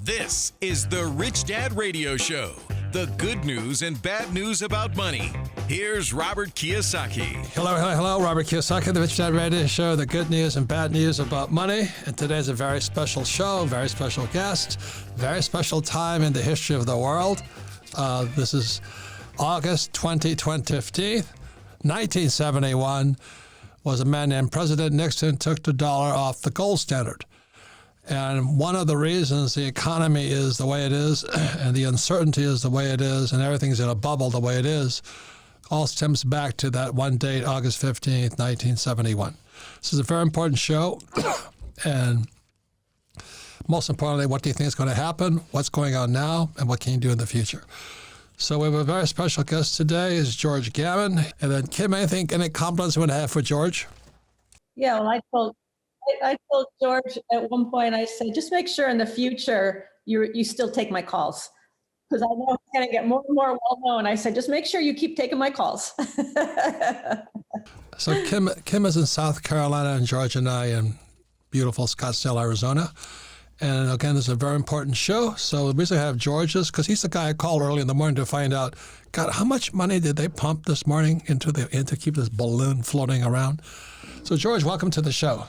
This is the Rich Dad Radio Show. The good news and bad news about money. Here's Robert Kiyosaki. Hello. Robert Kiyosaki, the Rich Dad Radio Show. The good news and bad news about money. And today's a very special show, very special guest, very special time in the history of the world. This is August 2015, 1971. Was a man named President Nixon took the dollar off the gold standard. And one of the reasons the economy is the way it is and the uncertainty is the way it is and everything's in a bubble the way it is all stems back to that one date, August 15th, 1971. This is a very important show. And most importantly, what do you think is going to happen? What's going on now? And what can you do in the future? So we have a very special guest today is George Gammon. And then Kim, any compliments you want to have for George? Yeah, well, I told George at one point, I said, just make sure in the future you still take my calls. Because I know it's going to get more and more well-known. I said, just make sure you keep taking my calls. So Kim is in South Carolina and George and I in beautiful Scottsdale, Arizona. And again, it's a very important show. So the reason I have George is because he's the guy I called early in the morning to find out, God, how much money did they pump this morning into to keep this balloon floating around? So George, welcome to the show.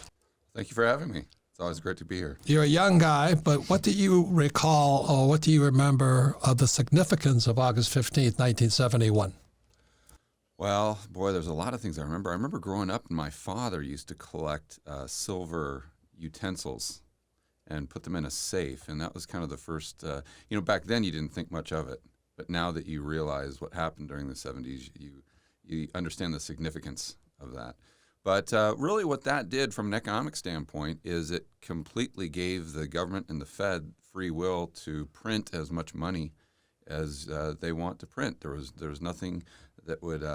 Thank you for having me. It's always great to be here. You're a young guy, but what do you recall or what do you remember of the significance of August 15th, 1971? Well, boy, there's a lot of things I remember. I remember growing up and my father used to collect silver utensils and put them in a safe. And that was kind of the first, back then you didn't think much of it. But now that you realize what happened during the 70s, you understand the significance of that. But really what that did from an economic standpoint is it completely gave the government and the Fed free will to print as much money as they want to print. There was nothing that would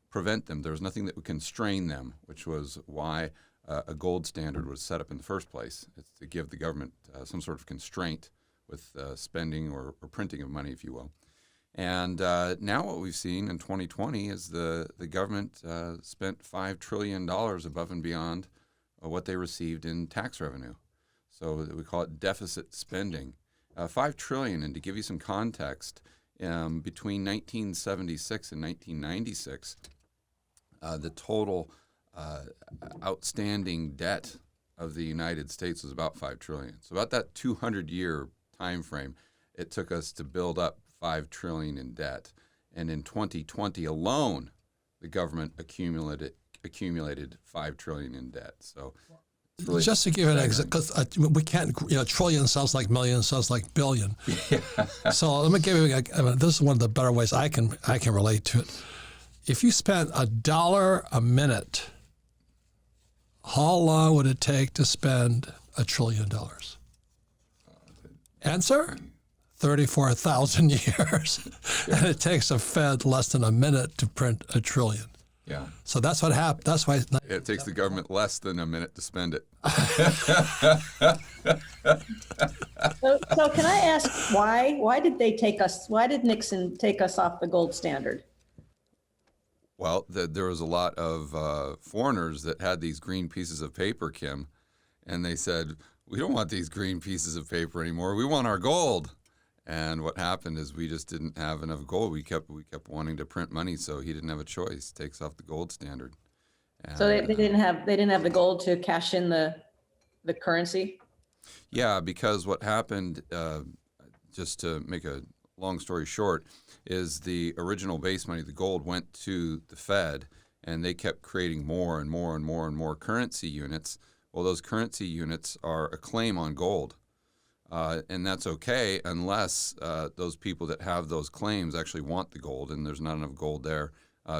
prevent them. There was nothing that would constrain them, which was why a gold standard was set up in the first place. It's to give the government some sort of constraint with spending or printing of money, if you will. And now what we've seen in 2020 is the government spent $5 trillion above and beyond what they received in tax revenue. So we call it deficit spending. $5 trillion, and to give you some context, between 1976 and 1996, the total outstanding debt of the United States was about $5 trillion. So about that 200-year time frame, it took us to build up $5 trillion in debt. And in 2020 alone, the government accumulated $5 trillion in debt. So it's really just to give an example, because we can't, trillion sounds like million, sounds like billion. Yeah. So let me give you, this is one of the better ways I can relate to it. If you spent $1 a minute, how long would it take to spend $1 trillion? Answer? 34,000 years. And it takes a Fed less than a minute to print $1 trillion. Yeah. So that's what happened. That's why it takes the government less than a minute to spend it. So can I ask why did Nixon take us off the gold standard? Well, there was a lot of foreigners that had these green pieces of paper, Kim, and they said, we don't want these green pieces of paper anymore. We want our gold. And what happened is we just didn't have enough gold. We kept wanting to print money, so he didn't have a choice. Takes off the gold standard. And, so they didn't have the gold to cash in the currency? Yeah, because what happened, just to make a long story short, is the original base money, the gold, went to the Fed, and they kept creating more and more and more and more currency units. Well, those currency units are a claim on gold. And that's okay unless those people that have those claims actually want the gold, and there's not enough gold there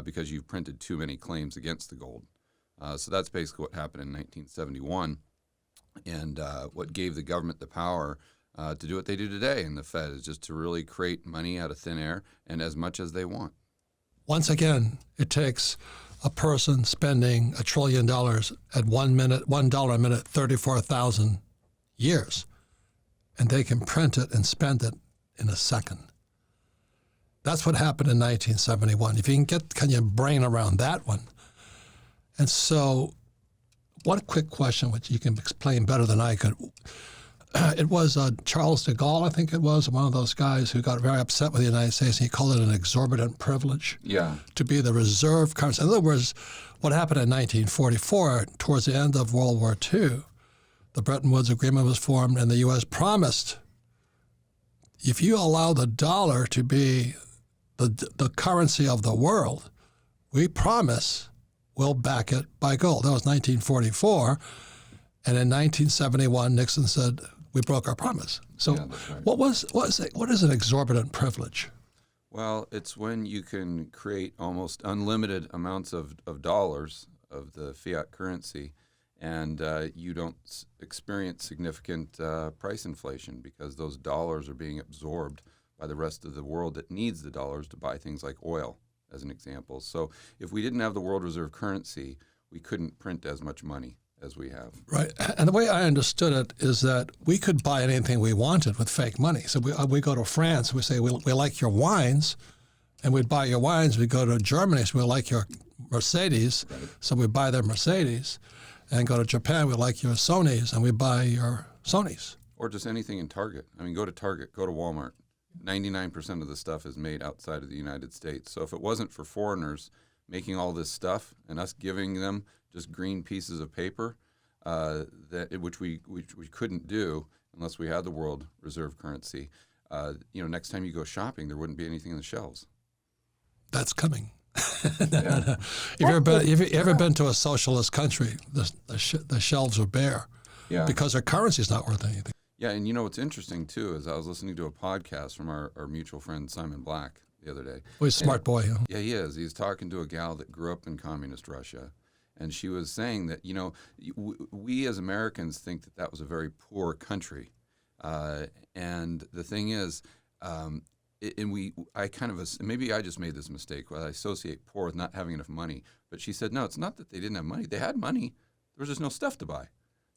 because you've printed too many claims against the gold. So that's basically what happened in 1971, and what gave the government the power to do what they do today in the Fed is just to really create money out of thin air and as much as they want. Once again, it takes a person spending $1 trillion at $1 a minute, 34,000 years. And they can print it and spend it in a second. That's what happened in 1971. If you can get your brain around that one. And so one quick question, which you can explain better than I could. it was Charles de Gaulle, I think it was, one of those guys who got very upset with the United States. He called it an exorbitant privilege to be the reserve currency. In other words, what happened in 1944, towards the end of World War II, the Bretton Woods Agreement was formed, and the U.S. promised, if you allow the dollar to be the currency of the world, we promise we'll back it by gold. That was 1944. And in 1971, Nixon said, we broke our promise. So right. What is an exorbitant privilege? Well, it's when you can create almost unlimited amounts of dollars of the fiat currency, and you don't experience significant price inflation because those dollars are being absorbed by the rest of the world that needs the dollars to buy things like oil, as an example. So if we didn't have the world reserve currency, we couldn't print as much money as we have. Right. And the way I understood it is that we could buy anything we wanted with fake money. So we go to France, we say, we like your wines, and we'd buy your wines. We go to Germany, so we like your Mercedes, so we buy their Mercedes. And go to Japan, we like your Sonys, and we buy your Sonys. Or just anything in Target. I mean, go to Target, go to Walmart. 99% of the stuff is made outside of the United States. So if it wasn't for foreigners making all this stuff and us giving them just green pieces of paper, which we couldn't do unless we had the world reserve currency, next time you go shopping, there wouldn't be anything on the shelves. That's coming. If you ever been to a socialist country, the shelves are bare because their currency is not worth anything. Yeah, and what's interesting too is I was listening to a podcast from our mutual friend Simon Black the other day. Well, he's a smart boy. Huh? Yeah, he is. He's talking to a gal that grew up in communist Russia, and she was saying that we as Americans think that was a very poor country, and the thing is. Maybe I just made this mistake. I associate poor with not having enough money. But she said, no, it's not that they didn't have money. They had money. There was just no stuff to buy.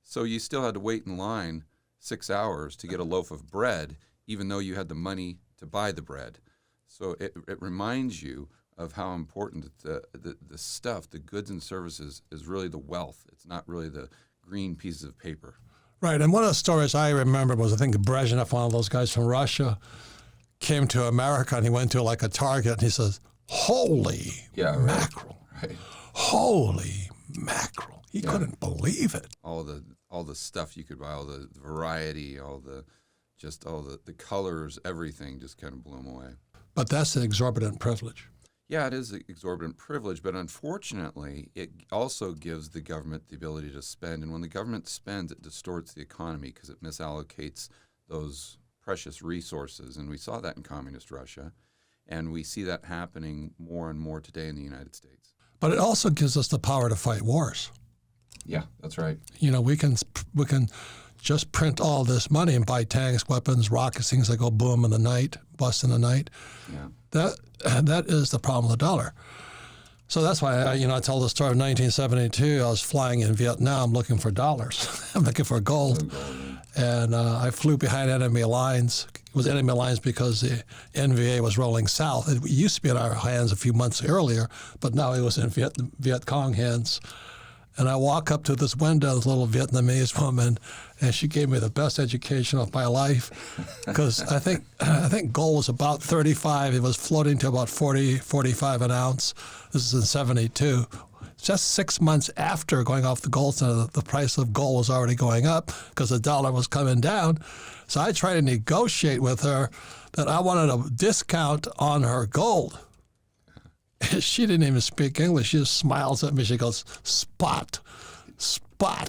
So you still had to wait in line 6 hours to get a loaf of bread, even though you had the money to buy the bread. So it reminds you of how important the stuff, the goods and services, is really the wealth. It's not really the green pieces of paper. Right. And one of the stories I remember was, I think, Brezhnev, one of those guys from Russia, came to America, and he went to like a Target, and he says, holy mackerel. Right. Holy mackerel. He couldn't believe it. All the stuff you could buy, all the variety, all the colors, everything just kind of blew him away. But that's an exorbitant privilege. Yeah, it is an exorbitant privilege, but unfortunately, it also gives the government the ability to spend. And when the government spends, it distorts the economy because it misallocates those precious resources, and we saw that in communist Russia, and we see that happening more and more today in the United States. But it also gives us the power to fight wars. Yeah, that's right. We can just print all this money and buy tanks, weapons, rockets, things that go boom in the night, bust in the night. Yeah. That is the problem of the dollar. So that's why I told the story of 1972. I was flying in Vietnam looking for dollars. I'm looking for gold. And I flew behind enemy lines. It was enemy lines because the NVA was rolling south. It used to be in our hands a few months earlier, but now it was in Viet Cong hands. And I walk up to this window, this little Vietnamese woman, and she gave me the best education of my life because I think gold was about 35. It was floating to about 40, 45 an ounce. This is in 72. Just 6 months after going off the gold standard, the price of gold was already going up because the dollar was coming down. So I tried to negotiate with her that I wanted a discount on her gold. She didn't even speak English. She just smiles at me. She goes, spot. I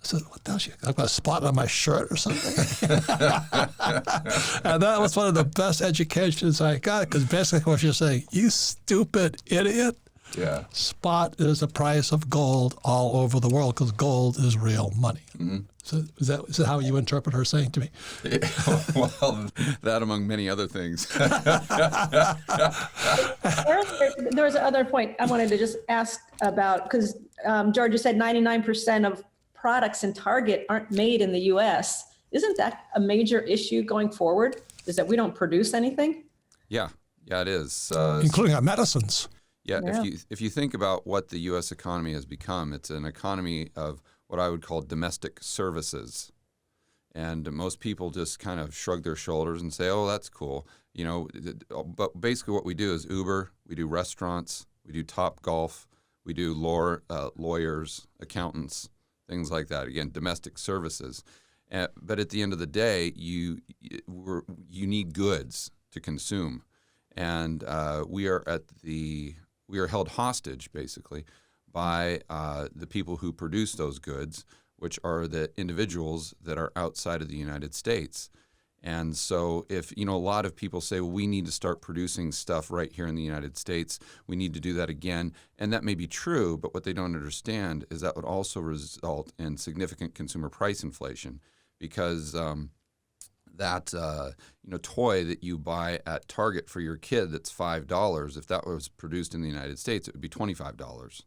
said, what the hell? I've got a spot on my shirt or something. And that was one of the best educations I got because basically what you're saying, you stupid idiot. Yeah. Spot is the price of gold all over the world because gold is real money. Mm-hmm. So is that how you interpret her saying to me? Yeah, well, that among many other things. There was another point I wanted to just ask about because George, you said 99% of products in Target aren't made in the U.S. Isn't that a major issue going forward? Is that we don't produce anything? Yeah, it is. Including our medicines. Yeah, if you think about what the U.S. economy has become, it's an economy of what I would call domestic services. And most people just kind of shrug their shoulders and say, oh, that's cool. But basically what we do is Uber, we do restaurants, we do Top Golf, we do lawyers, accountants, things like that. Again, domestic services. But at the end of the day, you need goods to consume. And we are held hostage, basically, by the people who produce those goods, which are the individuals that are outside of the United States. And so if, a lot of people say, well, we need to start producing stuff right here in the United States, we need to do that again. And that may be true, but what they don't understand is that would also result in significant consumer price inflation, because that toy that you buy at Target for your kid that's $5, if that was produced in the United States, it would be $25.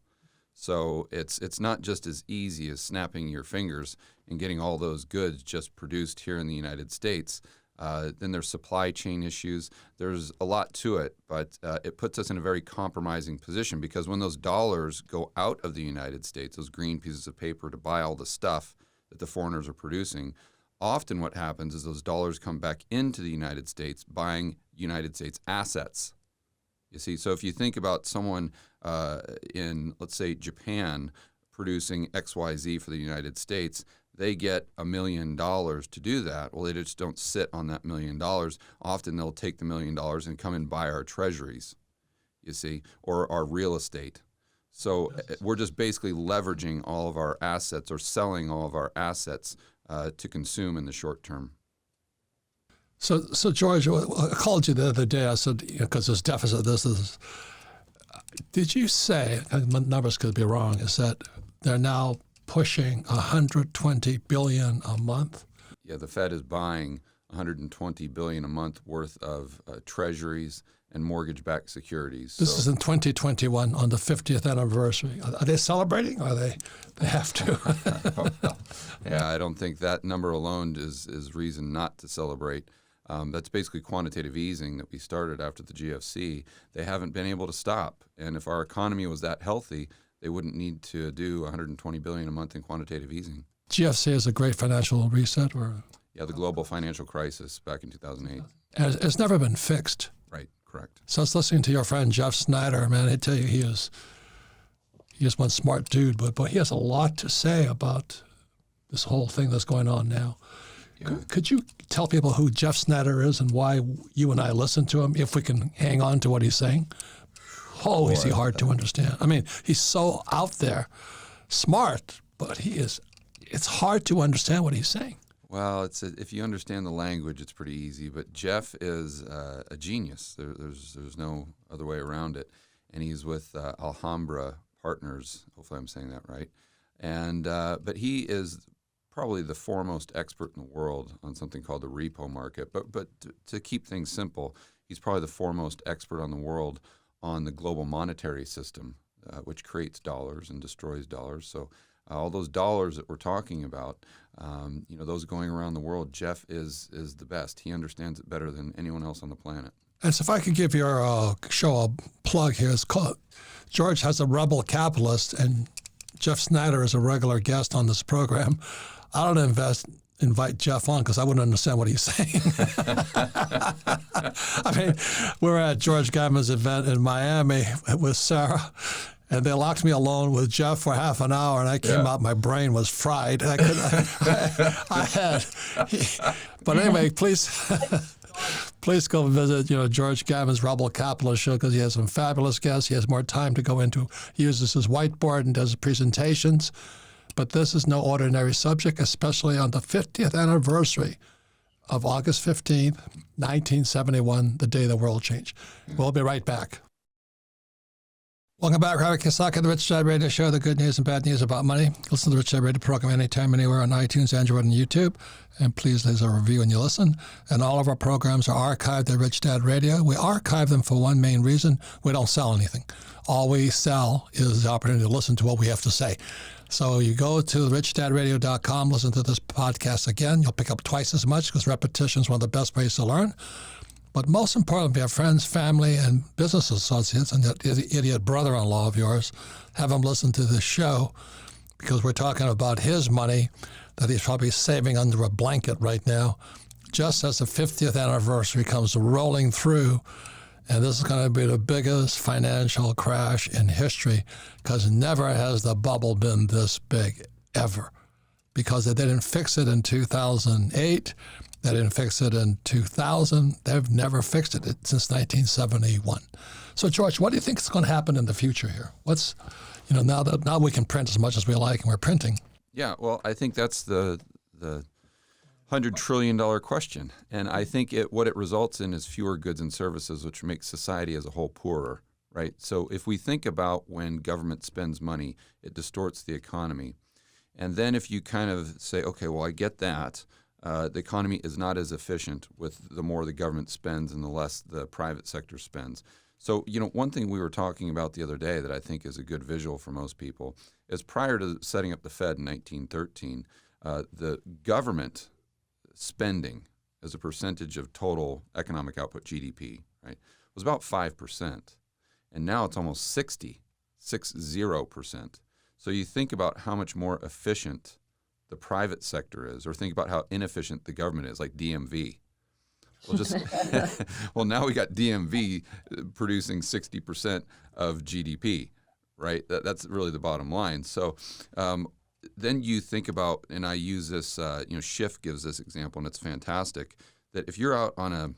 So it's not just as easy as snapping your fingers and getting all those goods just produced here in the United States. Then there's supply chain issues. There's a lot to it, but it puts us in a very compromising position, because when those dollars go out of the United States, those green pieces of paper to buy all the stuff that the foreigners are producing, often what happens is those dollars come back into the United States buying United States assets. You see, so if you think about someone in, let's say, Japan producing XYZ for the United States, they get $1 million to do that. Well, they just don't sit on that $1 million. Often they'll take the $1 million and come and buy our treasuries, you see, or our real estate. So we're just basically leveraging all of our assets, or selling all of our assets to consume in the short term. So George, I called you the other day. I said, because this deficit, this is. Did you say, my numbers could be wrong, is that they're now pushing $120 billion a month? Yeah, the Fed is buying $120 billion a month worth of treasuries and mortgage-backed securities. This is in 2021 on the 50th anniversary. Are they celebrating, or they have to? Yeah, I don't think that number alone is reason not to celebrate. That's basically quantitative easing that we started after the GFC. They haven't been able to stop. And if our economy was that healthy, they wouldn't need to do $120 billion a month in quantitative easing. GFC is a great financial reset? Yeah, the global financial crisis back in 2008. It's never been fixed. Right, correct. So I was listening to your friend Jeff Snyder. Man, I tell you, he is one smart dude, but he has a lot to say about this whole thing that's going on now. Yeah. Could you tell people who Jeff Snyder is and why you and I listen to him, if we can hang on to what he's saying? Oh, is he hard to understand? I mean, he's so out there, smart, but it's hard to understand what he's saying. Well, if you understand the language, it's pretty easy. But Jeff is a genius. There's no other way around it. And he's with Alhambra Partners. Hopefully I'm saying that right. And but he is probably the foremost expert in the world on something called the repo market. But to keep things simple, he's probably the foremost expert on the world on the global monetary system, which creates dollars and destroys dollars. So all those dollars that we're talking about, those going around the world, Jeff is the best. He understands it better than anyone else on the planet. And so if I could give your show a plug here, it's called George Has a Rebel Capitalist, and Jeff Snyder is a regular guest on this program. I don't invite Jeff on because I wouldn't understand what he's saying. I mean, we're at George Gammon's event in Miami with Sarah, and they locked me alone with Jeff for half an hour, and I came out, my brain was fried. But anyway, please go visit, George Gammon's Rebel Capitalist show, because he has some fabulous guests. He has more time to go into. He uses his whiteboard and does presentations. But this is no ordinary subject, especially on the 50th anniversary of August 15th, 1971, the day the world changed. We'll be right back. Welcome back, Robert Kiyosaki, the Rich Dad Radio Show, the good news and bad news about money. Listen to the Rich Dad Radio program anytime, anywhere on iTunes, Android, and YouTube. And please leave a review when you listen. And all of our programs are archived at Rich Dad Radio. We archive them for one main reason. We don't sell anything. All we sell is the opportunity to listen to what we have to say. So you go to richdadradio.com, listen to this podcast again. You'll pick up twice as much, because repetition is one of the best ways to learn. But most importantly, if you have friends, family, and business associates, and that idiot brother-in-law of yours, have them listen to this show. because we're talking about his money that he's probably saving under a blanket right now, just as the 50th anniversary comes rolling through. And this is going to be the biggest financial crash in history, because never has the bubble been this big, ever. Because they didn't fix it in 2008. They didn't fix it in 2000. They've never fixed it since 1971. So, George, what do you think is going to happen in the future here? What's, now we can print as much as we like, and we're printing. Yeah, well, I think that's the $100 trillion question. And I think what it results in is fewer goods and services, which makes society as a whole poorer, right? So if we think about when government spends money, it distorts the economy. And then if you kind of say, okay, well, I get that. The economy is not as efficient with the more the government spends and the less the private sector spends. So, one thing we were talking about the other day that I think is a good visual for most people is prior to setting up the Fed in 1913, the government spending as a percentage of total economic output, GDP, right, was about 5%. And now it's almost 60%. So you think about how much more efficient the private sector is, or think about how inefficient the government is, like DMV. Well, now we got DMV producing 60% of GDP, right? That's really the bottom line. So then you think about, and I use this, Schiff gives this example, and it's fantastic, that if you're out on a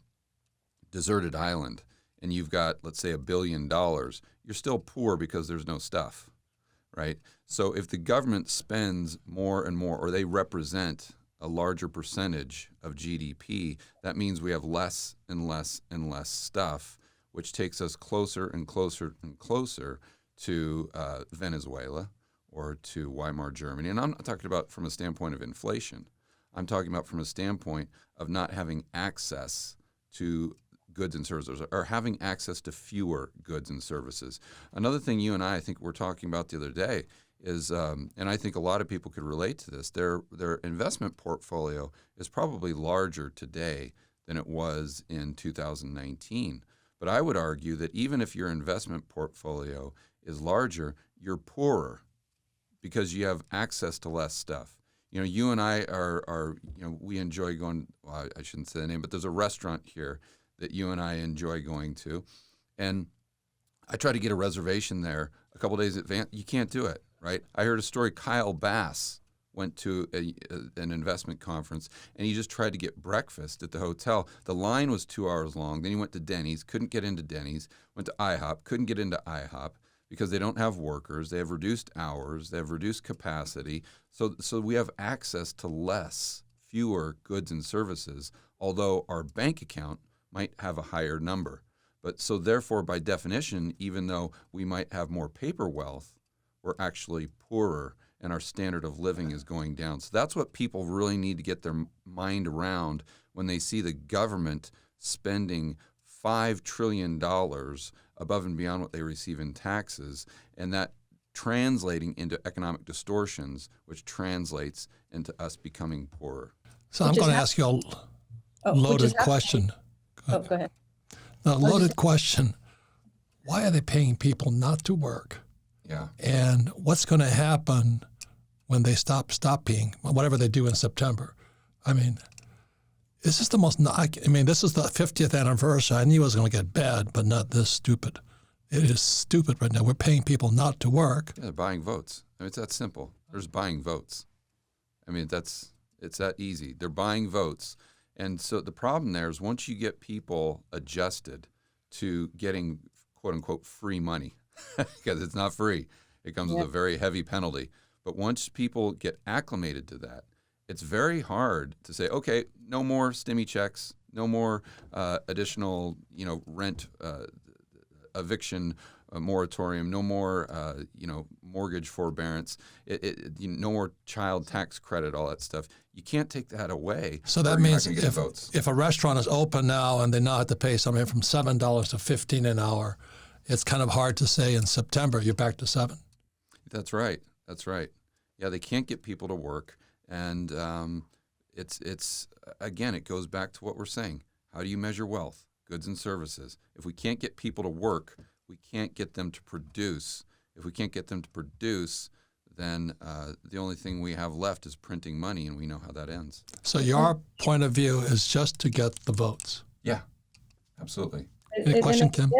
deserted island and you've got, let's say, $1 billion, you're still poor because there's no stuff, right? So if the government spends more and more, or they represent a larger percentage of GDP, that means we have less and less and less stuff, which takes us closer and closer and closer to Venezuela or to Weimar Germany. And I'm not talking about from a standpoint of inflation. I'm talking about from a standpoint of not having access to goods and services, or having access to fewer goods and services. Another thing you and I think we're talking about the other day is, and I think a lot of people could relate to this, their investment portfolio is probably larger today than it was in 2019. But I would argue that even if your investment portfolio is larger, you're poorer because you have access to less stuff. You and I are we enjoy going, well, I shouldn't say the name, but there's a restaurant here that you and I enjoy going to. And I try to get a reservation there a couple days in advance. You can't do it, right? I heard a story, Kyle Bass went to an investment conference, and he just tried to get breakfast at the hotel. The line was 2 hours long. Then he went to Denny's, couldn't get into Denny's, went to IHOP, couldn't get into IHOP because they don't have workers. They have reduced hours. They have reduced capacity. So we have access to fewer goods and services, although our bank account might have a higher number. But so therefore, by definition, even though we might have more paper wealth, we're actually poorer and our standard of living is going down. So that's what people really need to get their mind around when they see the government spending $5 trillion above and beyond what they receive in taxes, and that translating into economic distortions, which translates into us becoming poorer. So I'm going to ask you a loaded question. Go ahead. The loaded question, why are they paying people not to work? Yeah. And what's going to happen when they stop being, whatever they do in September? I mean, is this the most, this is the 50th anniversary. I knew it was going to get bad, but not this stupid. It is stupid right now. We're paying people not to work. Yeah, they're buying votes. It's that simple. They're just buying votes. It's that easy. They're buying votes. And so the problem there is once you get people adjusted to getting, quote unquote, free money, because it's not free, it comes with a very heavy penalty. But once people get acclimated to that, it's very hard to say, okay, no more stimmy checks, no more additional, rent eviction moratorium, no more, mortgage forbearance, no more child tax credit, all that stuff. You can't take that away. So that means if a restaurant is open now and they now have to pay something from $7 to $15 an hour, it's kind of hard to say in September you're back to $7. That's right. Yeah, they can't get people to work, and it's again, it goes back to what we're saying. How do you measure wealth? Goods and services. If we can't get people to work, we can't get them to produce. If we can't get them to produce, then the only thing we have left is printing money, and we know how that ends. So your point of view is just to get the votes. Yeah, absolutely. Any question, Kim?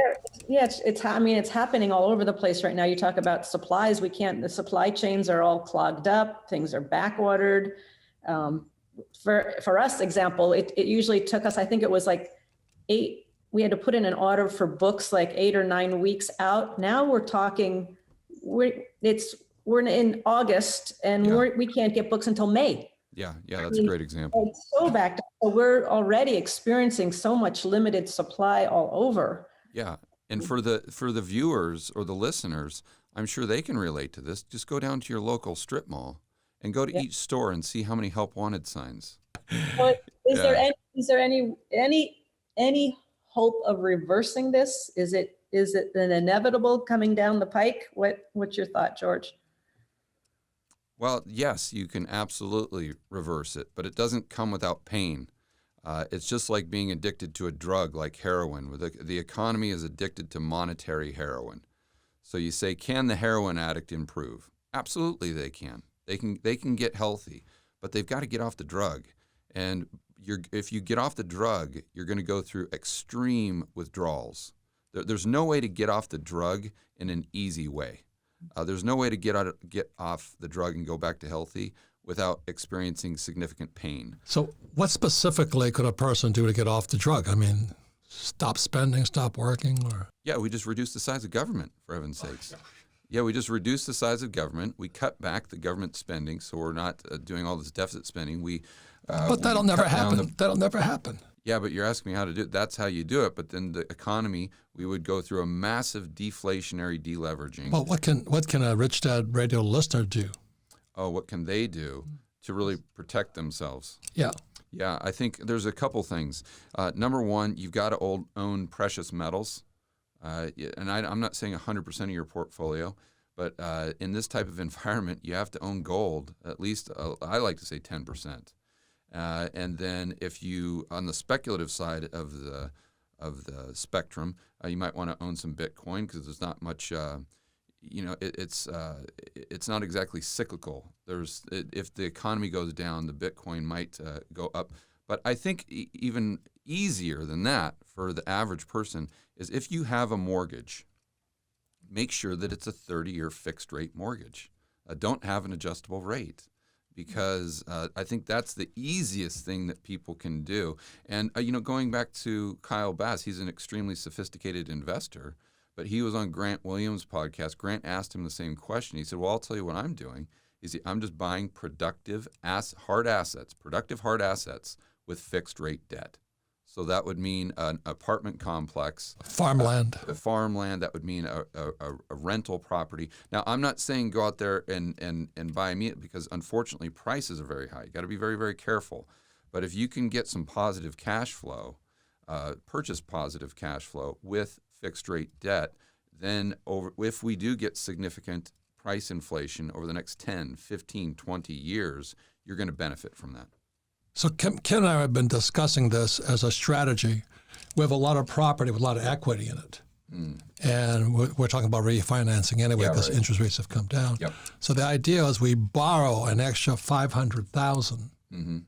Yeah, I mean, it's happening all over the place right now. You talk about supplies. The supply chains are all clogged up. Things are back ordered. For us, example, it usually took us, I think it was like we had to put in an order for books like 8 or 9 weeks out. Now we're talking, we're in August and we can't get books until May. Yeah, that's a great example. It's so backed up. So we're already experiencing so much limited supply all over. Yeah, and for the viewers or the listeners, I'm sure they can relate to this. Just go down to your local strip mall and go to each store and see how many help wanted signs. Well, is there any hope of reversing this? Is it an inevitable coming down the pike? What's your thought, George? Well, yes, you can absolutely reverse it, but it doesn't come without pain. It's just like being addicted to a drug like heroin. The economy is addicted to monetary heroin. So you say, can the heroin addict improve? Absolutely they can. They can get healthy, but they've got to get off the drug. And if you get off the drug, you're going to go through extreme withdrawals. There's no way to get off the drug in an easy way. There's no way to get off the drug and go back to healthy without experiencing significant pain. So what specifically could a person do to get off the drug? I mean, stop spending, stop working, or? Yeah, we just reduce the size of government, for heaven's sakes. Yeah, we just reduce the size of government. We cut back the government spending, so we're not doing all this deficit spending. But that'll never happen. That'll never happen. Yeah, but you're asking me how to do it. That's how you do it. But then the economy, we would go through a massive deflationary deleveraging. Well, what can a Rich Dad Radio listener do? Oh, what can they do to really protect themselves? Yeah. Yeah, I think there's a couple things. Number one, you've got to own precious metals. And I'm not saying 100% of your portfolio, but in this type of environment, you have to own gold, at least I like to say 10%. And then if you, on the speculative side of the spectrum, you might want to own some Bitcoin because there's not much, it's not exactly cyclical. If the economy goes down, the Bitcoin might go up. But I think even easier than that for the average person is if you have a mortgage, make sure that it's a 30-year fixed rate mortgage. Don't have an adjustable rate. Because I think that's the easiest thing that people can do. And, going back to Kyle Bass, he's an extremely sophisticated investor, but he was on Grant Williams' podcast. Grant asked him the same question. He said, well, I'll tell you what I'm doing. I'm just buying productive hard assets with fixed rate debt. So that would mean an apartment complex. Farmland. Farmland, that would mean a rental property. Now, I'm not saying go out there and buy immediately because, unfortunately, prices are very high. You got to be very, very careful. But if you can get some positive cash flow, purchase positive cash flow with fixed rate debt, then if we do get significant price inflation over the next 10, 15, 20 years, you're going to benefit from that. So Kim and I have been discussing this as a strategy. We have a lot of property with a lot of equity in it. And we're talking about refinancing anyway because interest rates have come down. Yep. So the idea is we borrow an extra $500,000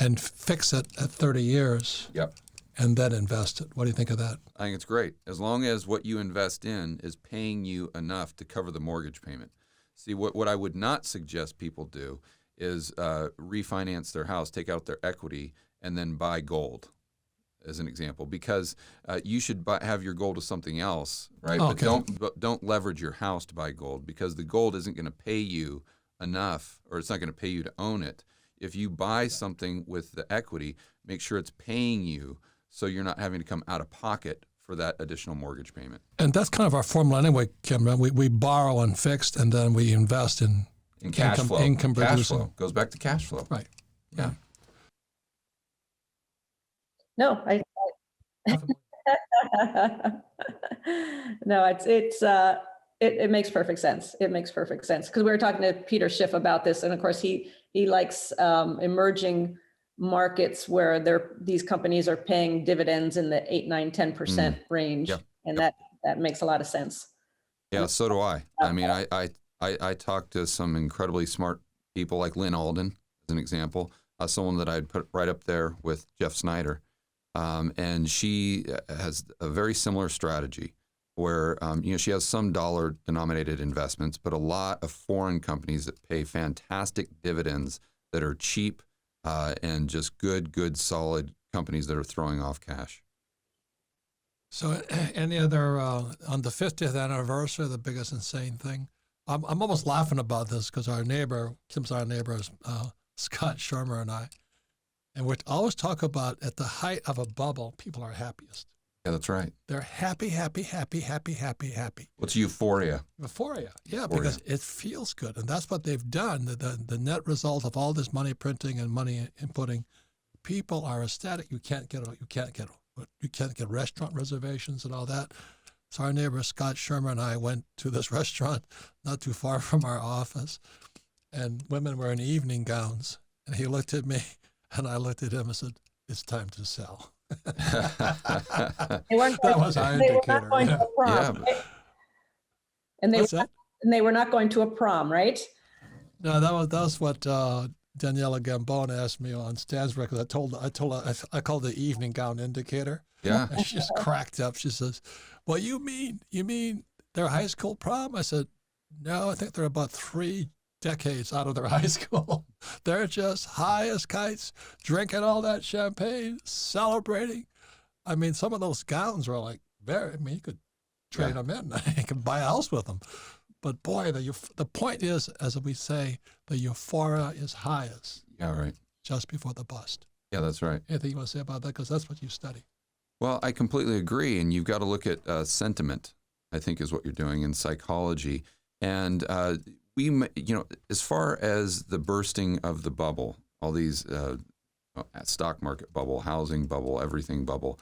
and fix it at 30 years and then invest it. What do you think of that? I think it's great. As long as what you invest in is paying you enough to cover the mortgage payment. See, what I would not suggest people do is refinance their house, take out their equity, and then buy gold, as an example, because you should have your gold with something else, right? Okay. But don't leverage your house to buy gold because the gold isn't going to pay you enough, or it's not going to pay you to own it. If you buy something with the equity, make sure it's paying you so you're not having to come out of pocket for that additional mortgage payment. And that's kind of our formula anyway, Kim. We borrow and fixed, and then we invest in cash flow. Income cash producing. flow goes back to cash flow. Right. Yeah. No, no, it makes perfect sense. It makes perfect sense because we were talking to Peter Schiff about this, and of course he likes emerging markets where these companies are paying dividends in the 8, 9, 10% range, and that makes a lot of sense. Yeah, so do I. I mean, I talked to some incredibly smart people like Lynn Alden, as an example, someone that I'd put right up there with Jeff Snyder. And she has a very similar strategy where, she has some dollar-denominated investments, but a lot of foreign companies that pay fantastic dividends that are cheap and just good, solid companies that are throwing off cash. So any other, on the 50th anniversary, the biggest insane thing, I'm almost laughing about this because our neighbor, Kim's our neighbor, Scott Shermer and I, and we always talk about at the height of a bubble, people are happiest. Yeah, that's right. They're happy. What's euphoria? Euphoria, yeah, because it feels good. And that's what they've done. The net result of all this money printing and money inputting, people are ecstatic. You can't get restaurant reservations and all that. So our neighbor Scott Shermer and I went to this restaurant not too far from our office, and women were in evening gowns. And he looked at me, and I looked at him and said, "It's time to sell." They weren't That was our they were indicator. not going to a prom, Yeah. right? And What's that? they were not going to a prom, right? No, that was what Daniela Gambone asked me on Stansbury, because I called the evening gown indicator. Yeah. And she just cracked up. She says, "Well, you mean their high school prom?" I said, "No, I think they're about 3 decades out of their high school. They're just high as kites, drinking all that champagne, celebrating." I mean, some of those gowns were like you could trade them in. You could buy a house with them. But boy, the point is, as we say, the euphoria is highest. Yeah, right. Just before the bust. Yeah, that's right. Anything you want to say about that? Because that's what you study. Well, I completely agree. And you've got to look at sentiment, I think, is what you're doing in psychology. And as far as the bursting of the bubble, all these stock market bubble, housing bubble, everything bubble,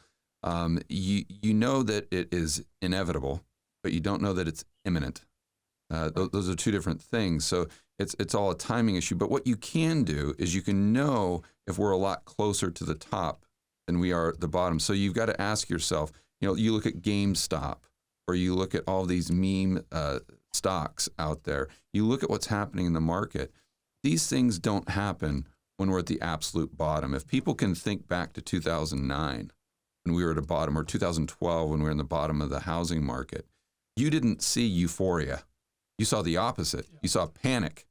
you know that it is inevitable, but you don't know that it's imminent. Those are two different things. So it's all a timing issue. But what you can do is you can know if we're a lot closer to the top than we are at the bottom. So you've got to ask yourself, you look at GameStop, or you look at all these meme stocks out there. You look at what's happening in the market. These things don't happen when we're at the absolute bottom. If people can think back to 2009 when we were at the bottom, or 2012 when we were in the bottom of the housing market, you didn't see euphoria. You saw the opposite. You saw panic.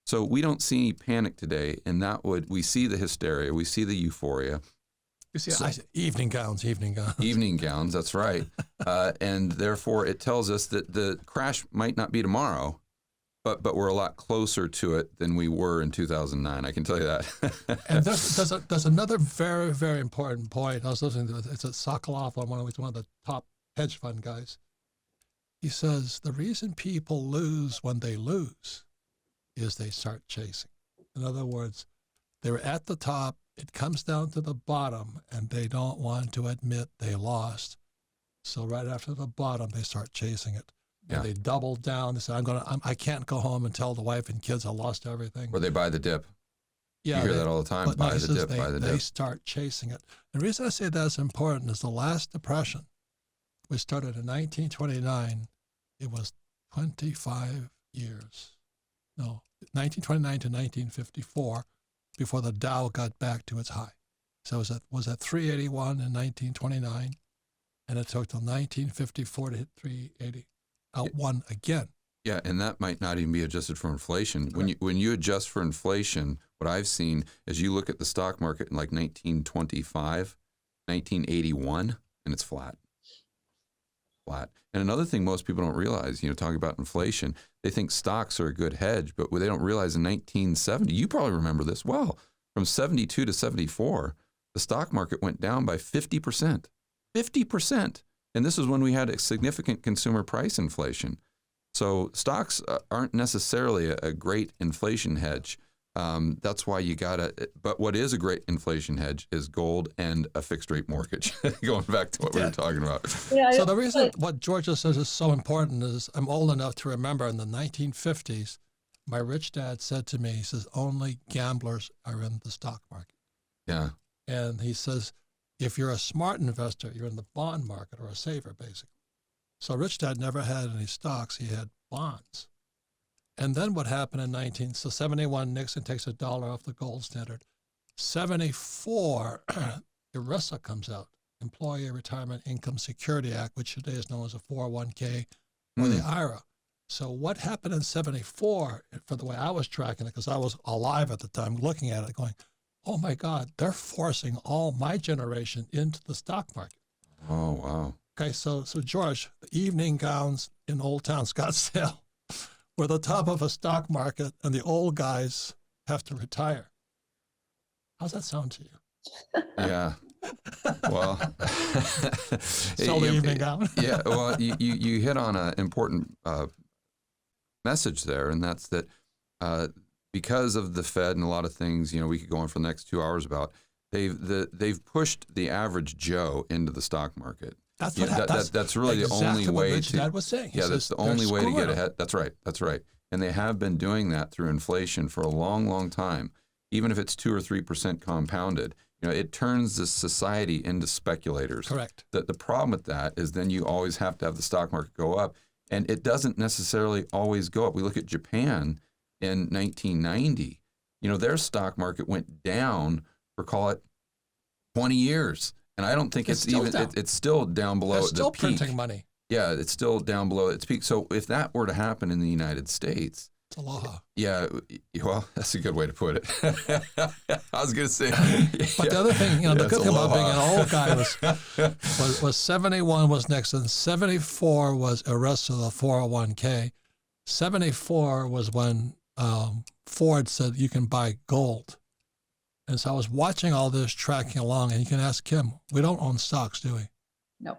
So we don't see any panic today, and we see the hysteria, we see the euphoria. You see, evening gowns. Evening gowns, that's right. And therefore, it tells us that the crash might not be tomorrow, but we're a lot closer to it than we were in 2009. I can tell you that. And there's another very, very important point. I was listening to it. It's at Sokoloff, one of the top hedge fund guys. He says the reason people lose when they lose is they start chasing. In other words, they're at the top. It comes down to the bottom, and they don't want to admit they lost. So right after the bottom, they start chasing it. And they double down. They say, I can't go home and tell the wife and kids I lost everything. Or they buy the dip. Yeah, you hear that all the time. Buy the dip. They start chasing it. The reason I say that's important is the last depression, which started in 1929. It was 25 years. No, 1929 to 1954. Before the Dow got back to its high. So it was at 381 in 1929, and it took till 1954 to hit 380, out one again. Yeah, and that might not even be adjusted for inflation. When you adjust for inflation, what I've seen is you look at the stock market in like 1925, 1981, and it's flat. And another thing most people don't realize, talking about inflation, they think stocks are a good hedge, but what they don't realize in 1970, you probably remember this well, from 72 to 74, the stock market went down by 50%. 50%. And this is when we had a significant consumer price inflation. So stocks aren't necessarily a great inflation hedge. That's why but what is a great inflation hedge is gold and a fixed rate mortgage, going back to what we were talking about. Yeah, so the reason what Georgia says is so important is I'm old enough to remember in the 1950s, my rich dad said to me, he says, only gamblers are in the stock market. Yeah. And he says, if you're a smart investor, you're in the bond market, or a saver, basically. So rich dad never had any stocks. He had bonds. And then what happened in 71, Nixon takes $1 off the gold standard. 74, ERISA comes out, Employee Retirement Income Security Act, which today is known as a 401k or the IRA. So what happened in 74, for the way I was tracking it, because I was alive at the time looking at it going, oh my God, they're forcing all my generation into the stock market. Oh, wow. Okay, so George, the evening gowns in Old Town Scottsdale were the top of a stock market, and the old guys have to retire. How's that sound to you? Yeah. Well, Sell the evening gown. Yeah. Well, you hit on an important message there, and that's that because of the Fed and a lot of things, we could go on for the next 2 hours about. They've pushed the average Joe into the stock market. That's what that's really exactly the only what way Rich to. Dad was saying. Yeah, that's the only way to get ahead. That's right. That's right. And they have been doing that through inflation for a long, long time. Even if it's 2 or 3% compounded, it turns the society into speculators. Correct. The problem with that is then you always have to have the stock market go up, and it doesn't necessarily always go up. We look at Japan in 1990. Their stock market went down for, call it, 20 years. And I don't think it's still down below They're the still peak. printing money. Yeah, it's still down below its peak. So if that were to happen in the United States, it's aloha. Yeah, well, that's a good way to put it. I was going to say. But the other thing, the good thing about being an old guy was 71 was Nixon, 74 was ERISA, the 401k, 74 was when Ford said you can buy gold. And so I was watching all this, tracking along, and you can ask Kim, we don't own stocks, do we? No.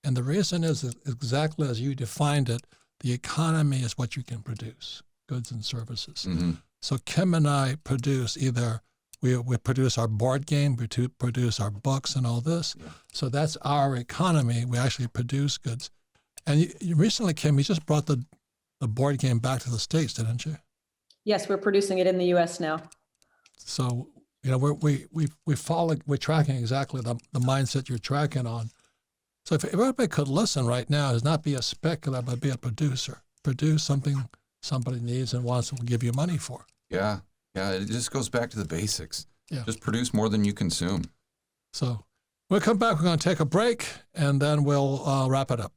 And the reason is exactly as you defined it, the economy is what you can produce, goods and services. Mm-hmm. So Kim and I produce we produce our board game, we produce our books and all this. Yeah. So that's our economy. We actually produce goods. And you recently, Kim, you just brought the board game back to the States, didn't you? Yes, we're producing it in the U.S. now. So, we're tracking exactly the mindset you're tracking on. So if everybody could listen right now, is not be a speculator, but be a producer. Produce something somebody needs and wants to give you money for. Yeah. Yeah. It just goes back to the basics. Yeah. Just produce more than you consume. So we'll come back. We're going to take a break, and then we'll wrap it up.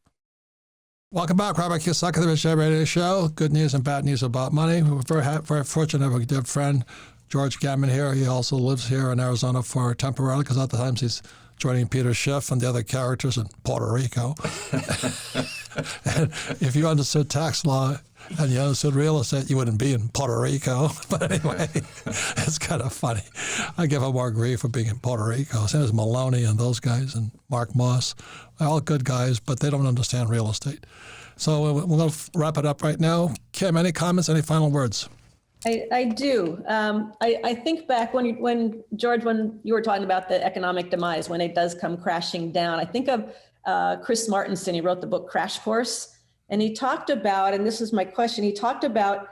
Welcome back, Robert Kiyosaki, the Rich Dad Radio Show. Good news and bad news about money. We're very fortunate to have a good friend, George Gammon, here. He also lives here in Arizona for temporarily, because other times he's joining Peter Schiff and the other characters in Puerto Rico. And if you understood tax law and you understood real estate, you wouldn't be in Puerto Rico. But anyway, it's kind of funny. I give him more grief for being in Puerto Rico. Same as Maloney and those guys and Mark Moss. They're all good guys, but they don't understand real estate. So we're going to wrap it up right now. Kim, any comments, any final words? I do. I think back when George, when you were talking about the economic demise, when it does come crashing down, I think of Chris Martenson. He wrote the book Crash Course, and he talked about, and this is my question, he talked about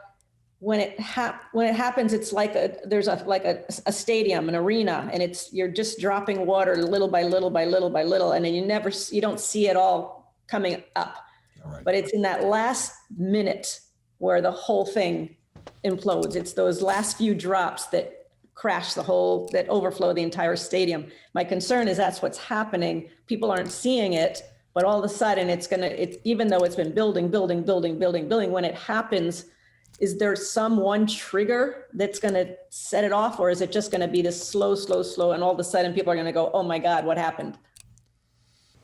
when it happens, it's like there's a stadium, an arena, and you're just dropping water little by little by little by little, and then you don't see it all coming up. Right. But it's in that last minute where the whole thing implodes. It's those last few drops that crash that overflow the entire stadium. My concern is that's what's happening. People aren't seeing it, but all of a sudden even though it's been building, when it happens, is there one trigger that's going to set it off, or is it just going to be this slow, and all of a sudden people are going to go, oh my God, what happened?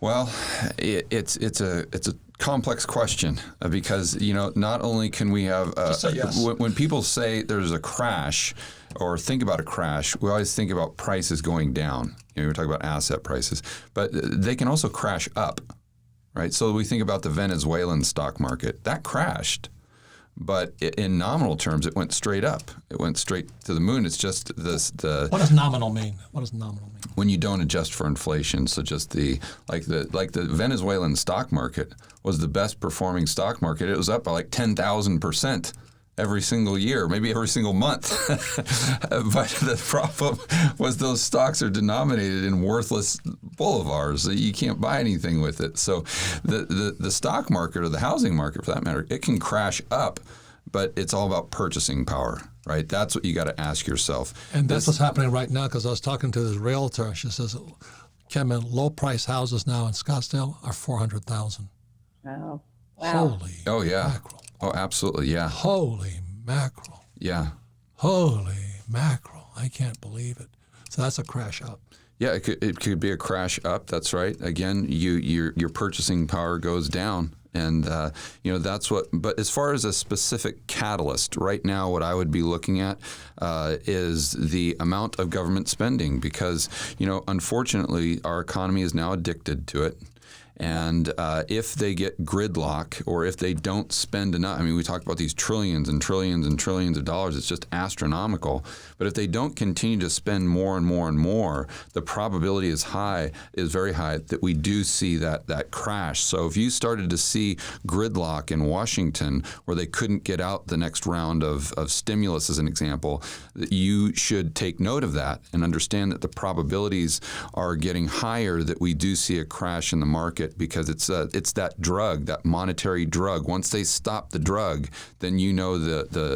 Well, it's a complex question because not only can we have yes. When people say there's a crash or think about a crash, we always think about prices going down. We're talking about asset prices, but they can also crash up, right? So we think about the Venezuelan stock market that crashed, but in nominal terms, it went straight up. It went straight to the moon. It's just the. What does nominal mean? What does nominal mean? When you don't adjust for inflation, so just the Venezuelan stock market was the best performing stock market. It was up by like 10,000% every single year, maybe every single month. But the problem was those stocks are denominated in worthless bolivars. You can't buy anything with it. So the stock market, or the housing market for that matter, it can crash up, but it's all about purchasing power, right? That's what you got to ask yourself. And that's what's happening right now, because I was talking to this realtor. She says, Kim, low-price houses now in Scottsdale are $400,000. Wow. Holy mackerel. Oh, absolutely, yeah. Holy mackerel. Yeah. Holy mackerel. I can't believe it. So that's a crash up. Yeah, it could be a crash up. That's right. Again, your purchasing power goes down. And, that's what, but as far as a specific catalyst, right now what I would be looking at is the amount of government spending, because, unfortunately, our economy is now addicted to it. And if they get gridlock, or if they don't spend enough, I mean, we talk about these trillions and trillions and trillions of dollars, it's just astronomical. But if they don't continue to spend more and more and more, the probability is very high that we do see that crash. So if you started to see gridlock in Washington, where they couldn't get out the next round of stimulus, as an example, you should take note of that and understand that the probabilities are getting higher that we do see a crash in the market, because it's that drug, that monetary drug. Once they stop the drug, then the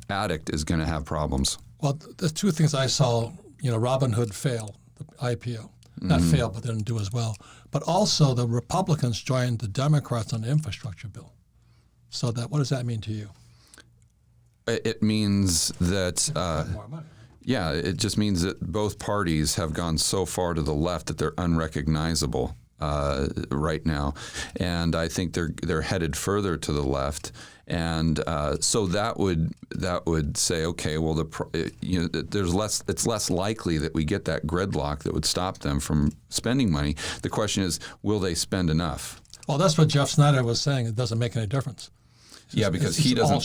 addict is going to have problems. Well, the two things I saw, Robin Hood failed, the IPO. Not failed, but didn't do as well. But also the Republicans joined the Democrats on the infrastructure bill. So what does that mean to you? It means that... more money. Yeah, it just means that both parties have gone so far to the left that they're unrecognizable right now, and I think they're headed further to the left, and so that would say, okay, well, it's less likely that we get that gridlock that would stop them from spending money. The question is, will they spend enough? Well, that's what Jeff Snyder was saying. It doesn't make any difference. Yeah, because he doesn't.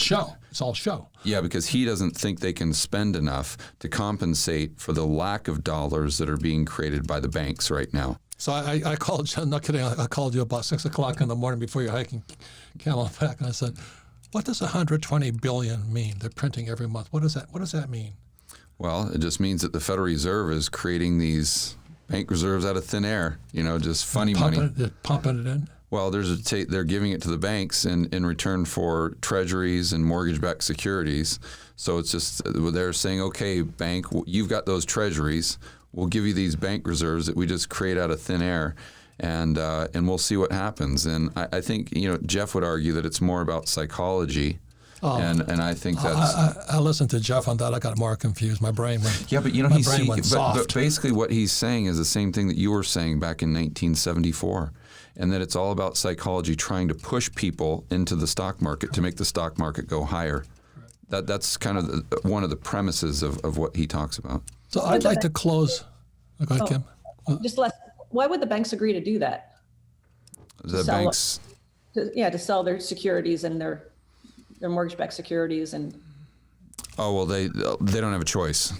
It's all show. Yeah, because he doesn't think they can spend enough to compensate for the lack of dollars that are being created by the banks right now. So I called you, I'm not kidding, I called you about 6 o'clock in the morning before you're hiking Camelback, and I said, what does 120 billion mean? They're printing every month. What does that mean? Well, it just means that the Federal Reserve is creating these bank reserves out of thin air, just funny money. They're pumping it in? Well, they're giving it to the banks in return for treasuries and mortgage-backed securities. So it's just, they're saying, okay, bank, you've got those treasuries. We'll give you these bank reserves that we just create out of thin air, and we'll see what happens. And I think, Jeff would argue that it's more about psychology. And I think that's... I listened to Jeff on that. I got more confused. My brain went... Yeah, but went soft. But basically what he's saying is the same thing that you were saying back in 1974. And that it's all about psychology, trying to push people into the stock market to make the stock market go higher. That's kind of one of the premises of what he talks about. So I'd like to close. Go ahead, Kim. Why would the banks agree to do that? The banks... to sell their securities and their mortgage-backed securities and... Oh, well, they don't have a choice.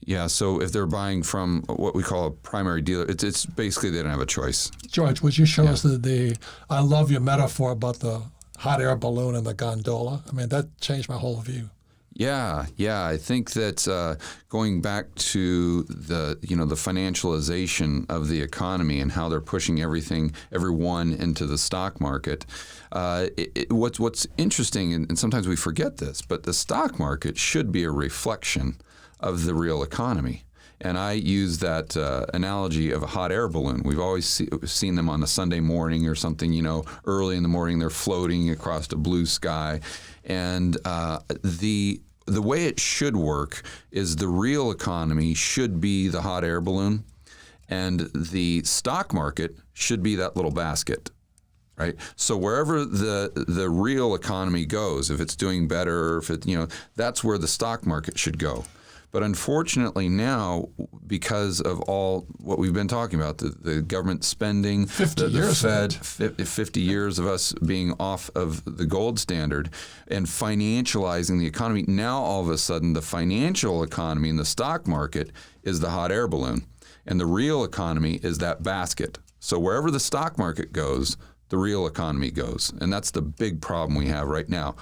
Yeah, so if they're buying from what we call a primary dealer, it's basically they don't have a choice. George, would you show us I love your metaphor about the hot air balloon and the gondola. I mean, that changed my whole view. Yeah. I think that going back to the financialization of the economy and how they're pushing everyone into the stock market. What's interesting, and sometimes we forget this, but the stock market should be a reflection of the real economy. And I use that analogy of a hot air balloon. We've always seen them on a Sunday morning or something, early in the morning, they're floating across a blue sky. And the way it should work is the real economy should be the hot air balloon, and the stock market should be that little basket. Right. So wherever the real economy goes, if it's doing better, if it, that's where the stock market should go. But unfortunately now, because of all what we've been talking about, the government spending, the Fed, 50 years of us being off of the gold standard and financializing the economy, now all of a sudden the financial economy and the stock market is the hot air balloon. And the real economy is that basket. So wherever the stock market goes, the real economy goes. And that's the big problem we have right now.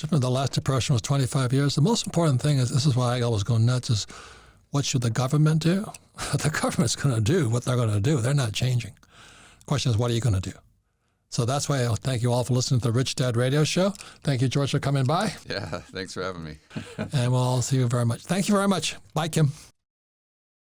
The last depression was 25 years. The most important thing is, this is why I always go nuts, is what should the government do? The government's going to do what they're going to do. They're not changing. The question is, what are you going to do? So that's why I'll thank you all for listening to the Rich Dad Radio Show. Thank you, George, for coming by. Yeah, thanks for having me. And we'll all see you very much. Thank you very much. Bye, Kim.